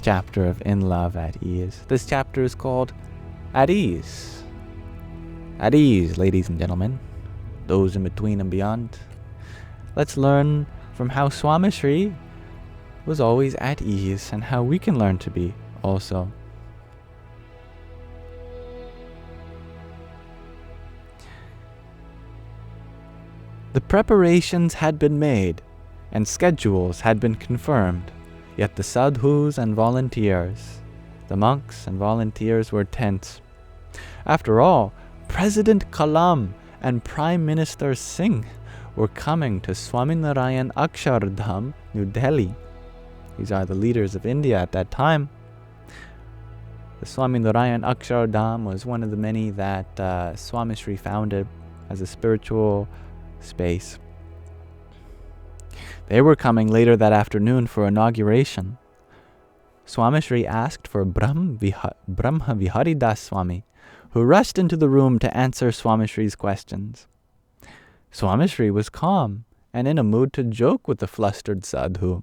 chapter of In Love at Ease. This chapter is called At Ease. At ease, ladies and gentlemen, those in between and beyond. Let's learn from how Swamishri was always at ease and how we can learn to be also. The preparations had been made and schedules had been confirmed, yet the sadhus and volunteers, the monks and volunteers, were tense. After all, President Kalam and Prime Minister Singh were coming to Swaminarayan Akshardham, New Delhi. These are the leaders of India at that time. The Swaminarayan Akshardham was one of the many that Swamishri founded as a spiritual space. They were coming later that afternoon for inauguration. Swamishri asked for Brahma Viharidas Swami, who rushed into the room to answer Swamishri's questions. Swamishri was calm and in a mood to joke with the flustered sadhu.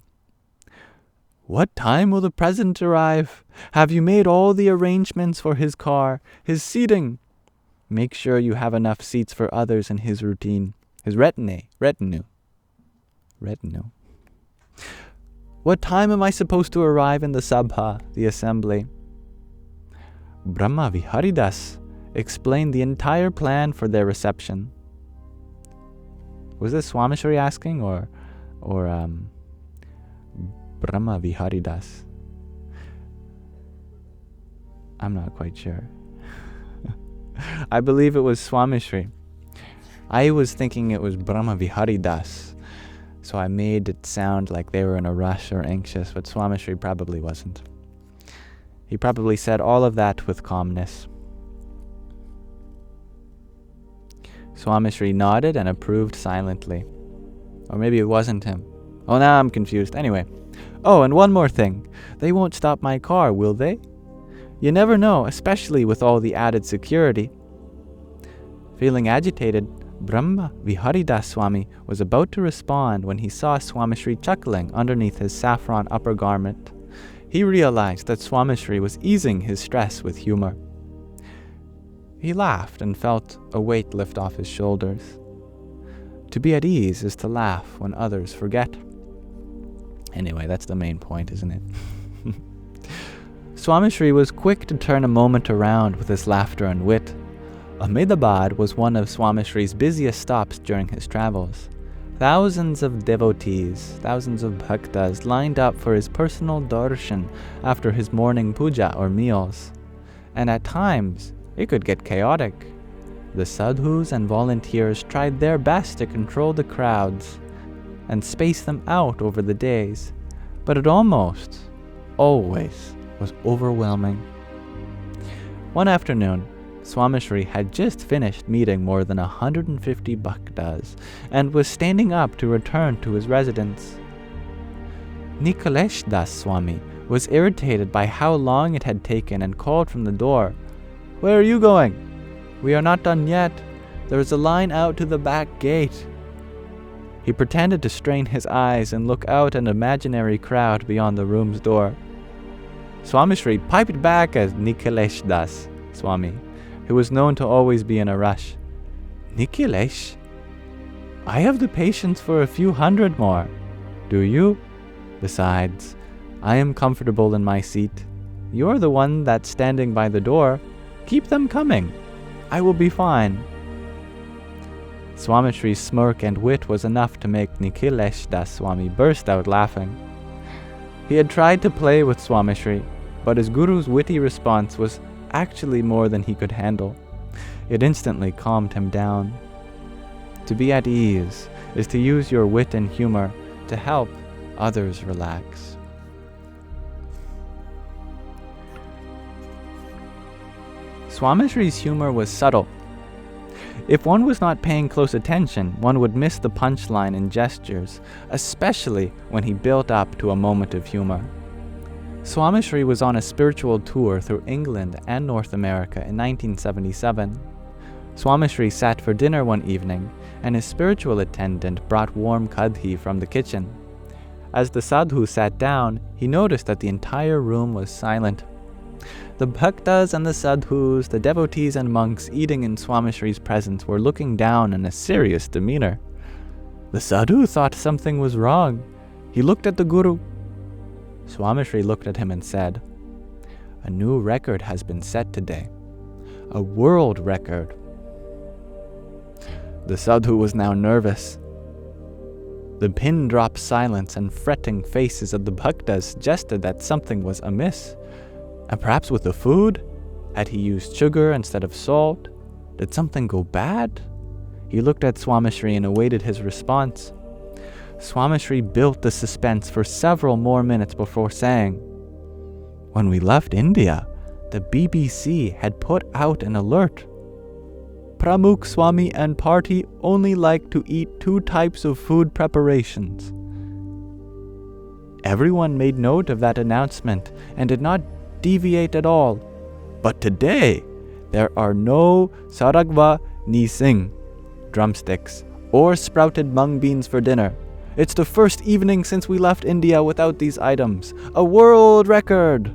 "What time will the president arrive? Have you made all the arrangements for his car, his seating? Make sure you have enough seats for others in his routine, his retinue. What time am I supposed to arrive in the sabha, the assembly?" Brahma Viharidas explained the entire plan for their reception. Was this Swamishri asking or Brahma Viharidas? I'm not quite sure. I believe it was Swamishri. I was thinking it was Brahma Viharidas, so I made it sound like they were in a rush or anxious, but Swamishri probably wasn't. He probably said all of that with calmness. Swamishri nodded and approved silently. Or maybe it wasn't him. Oh, now I'm confused. Anyway. Oh, and one more thing. They won't stop my car, will they? You never know, especially with all the added security. Feeling agitated, Brahma Viharidas Swami was about to respond when he saw Swamishri chuckling underneath his saffron upper garment. He realized that Swamishri was easing his stress with humor. He laughed and felt a weight lift off his shoulders. To be at ease is to laugh when others forget. Anyway, that's the main point, isn't it? Swamishri was quick to turn a moment around with his laughter and wit. Ahmedabad was one of Swamishri's busiest stops during his travels. Thousands of devotees, thousands of bhaktas lined up for his personal darshan after his morning puja or meals. And at times, it could get chaotic. The sadhus and volunteers tried their best to control the crowds and space them out over the days, but it almost, always, was overwhelming. One afternoon, Swamishri had just finished meeting more than 150 bhaktas and was standing up to return to his residence. Nikhilesh Das Swami was irritated by how long it had taken and called from the door, "Where are you going? We are not done yet. There is a line out to the back gate." He pretended to strain his eyes and look out an imaginary crowd beyond the room's door. Swamishri piped back as Nikhilesh Das Swami, who was known to always be in a rush. "Nikhilesh? I have the patience for a few hundred more. Do you? Besides, I am comfortable in my seat. You're the one that's standing by the door. Keep them coming. I will be fine." Swamishri's smirk and wit was enough to make Nikhilesh Das Swami burst out laughing. He had tried to play with Swamishri, but his guru's witty response was actually more than he could handle. It instantly calmed him down. To be at ease is to use your wit and humor to help others relax. Swamishri's humor was subtle. If one was not paying close attention, one would miss the punchline in gestures, especially when he built up to a moment of humor. Swamishri was on a spiritual tour through England and North America in 1977. Swamishri sat for dinner one evening, and his spiritual attendant brought warm kadhi from the kitchen. As the sadhu sat down, he noticed that the entire room was silent. The bhaktas and the sadhus, the devotees and monks eating in Swamishri's presence were looking down in a serious demeanor. The sadhu thought something was wrong. He looked at the guru. Swamishri looked at him and said, "A new record has been set today. A world record." The sadhu was now nervous. The pin-drop silence and fretting faces of the bhaktas suggested that something was amiss. And perhaps with the food? Had he used sugar instead of salt? Did something go bad? He looked at Swamishri and awaited his response. Swamishri built the suspense for several more minutes before saying, "When we left India, the BBC had put out an alert. Pramukh Swami and party only like to eat 2 types of food preparations." Everyone made note of that announcement and did not deviate at all. But today, there are no saragva ni sing, drumsticks, or sprouted mung beans for dinner. It's the first evening since we left India without these items. A world record!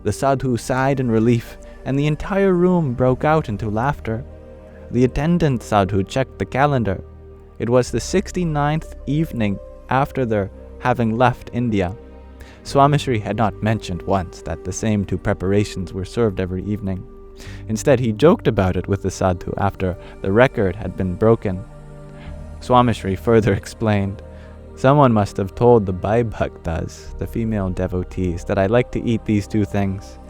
The sadhu sighed in relief, and the entire room broke out into laughter. The attendant sadhu checked the calendar. It was the 69th evening after their having left India. Swamishri had not mentioned once that the same 2 preparations were served every evening. Instead, he joked about it with the sadhu after the record had been broken. Swamishri further explained, "Someone must have told the Bai Bhaktas, the female devotees, that I like to eat these 2 things.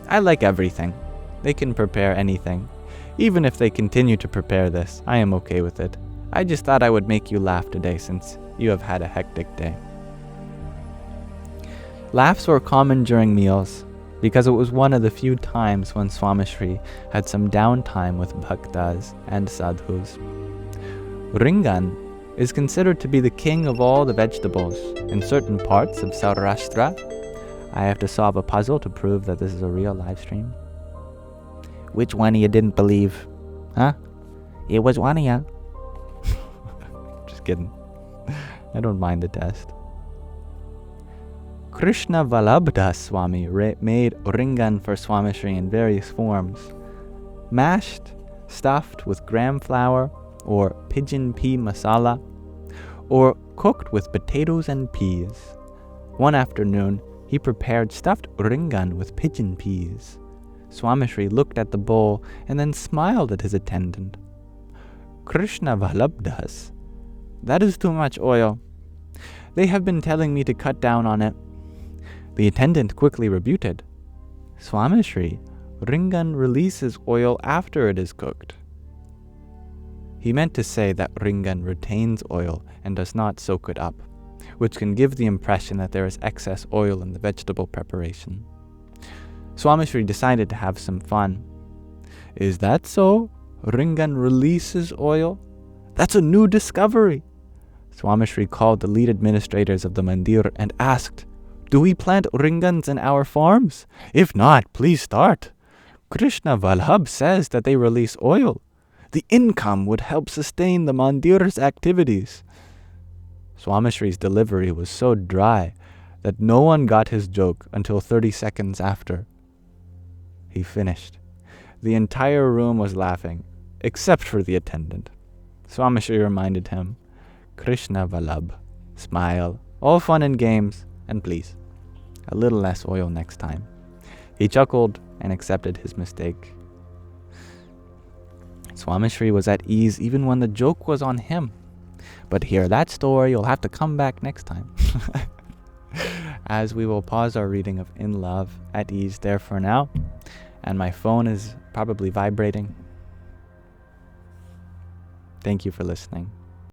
I like everything. They can prepare anything. Even if they continue to prepare this, I am okay with it. I just thought I would make you laugh today since you have had a hectic day." Laughs were common during meals, because it was one of the few times when Swamishri had some downtime with bhaktas and sadhus. Rangan is considered to be the king of all the vegetables in certain parts of Saurashtra. I have to solve a puzzle to prove that this is a real live stream. Which one of you didn't believe? Huh? It was one of you. Just kidding. I don't mind the test. Krishna Vallabha Swami made Rangan for Swamishri in various forms. Mashed, stuffed with gram flour or pigeon pea masala, or cooked with potatoes and peas. One afternoon, he prepared stuffed Rangan with pigeon peas. Swamishri looked at the bowl and then smiled at his attendant. "Krishna Vallabhas, that is too much oil. They have been telling me to cut down on it." The attendant quickly rebutted, "Swamishri, Rangan releases oil after it is cooked." He meant to say that Rangan retains oil and does not soak it up, which can give the impression that there is excess oil in the vegetable preparation. Swamishri decided to have some fun. "Is that so? Rangan releases oil? That's a new discovery." Swamishri called the lead administrators of the mandir and asked, "Do we plant Rangans in our farms? If not, please start. Krishna Vallabh says that they release oil. The income would help sustain the mandir's activities." Swamishri's delivery was so dry that no one got his joke until 30 seconds after. He finished. The entire room was laughing, except for the attendant. Swamishri reminded him, "Krishna Vallabh, smile, all fun and games, and please, a little less oil next time." He chuckled and accepted his mistake. Swamishri was at ease even when the joke was on him. But hear that story, you'll have to come back next time. As we will pause our reading of In Love at ease there for now. And my phone is probably vibrating. Thank you for listening.